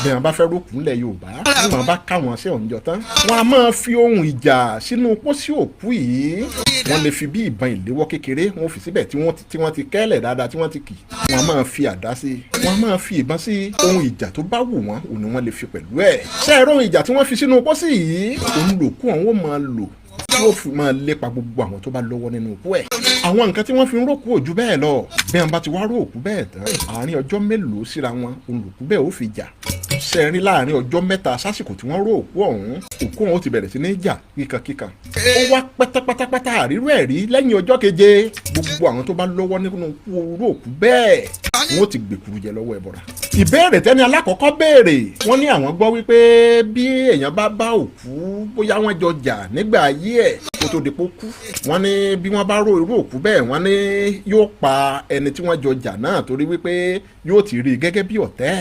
bí wọn bá fẹ́ rókù ńlẹ̀ Yorùbá wọn bá káwọn sí ọ̀njọ́ tán wọn a máa fi ohun ìjà sínú pósí òkú yìí wọ́n lè fi bí ìbọn ìléwọ́ kékeré wọ́n fi síbẹ̀ tí wọ́n ti kẹ́lẹ̀ dáadáa tí wọ́n ti kì wọ́n a máa fi àdá sí wọ́n a máa fi ìbọn sí ohun ìjà tó bá wù wọ́n òun ni wọ́n lè fi pẹ̀lú ẹ̀ ṣé ẹ̀rọ ohun ìjà tí wọ́n fi sínú pósí yìí òun lòkú àwọn ó máa lò tí ó fi máa lépa gbogbo àwọn tó bá lọ́wọ́ nínú òkú ẹ̀ àwọn nǹkan tí wọ́n fi ń rókú òjú bẹ́ẹ̀ lọ bí wọ́n bá ti wá ró òkú bẹ́ẹ̀ tán àárín ọjọ́ mélòó síra wọn òun lòkú bẹ́ẹ̀ ó fi jà sẹ́rin láàrin ọjọ́ mẹ́ta sásìkò tí wọ́n ró òkú ọ̀hún òkú ọ̀hún ti bẹ̀rẹ̀ sí ní jà kíkankíkan ó wá pátápátápátá àrírú ẹ̀rí lẹ́yìn ọjọ́ keje gbogbo àwọn tó bá lọ́wọ́ nínú ró òkú bẹ́ẹ̀ wọ́n ti gbèkúrú jẹ lọ́wọ́ ẹbọra. ìbéèrè tẹ́ni alákọ̀ọ́kọ́ béèrè wọ́n ní àwọn gbọ́ wípé bí èèyàn bá bá òkú bóyá wọ́n jọ jà nígbà ayé ẹ̀ kó tó dépò kú wọ́n ní bí wọ́n bá ró irú òkú bẹ́ẹ̀ wọ́n ní yóò pa ẹni tí wọ́n jọ jà náà torí wípé yóò ti rí gẹ́gẹ́ bí ọ̀tẹ̀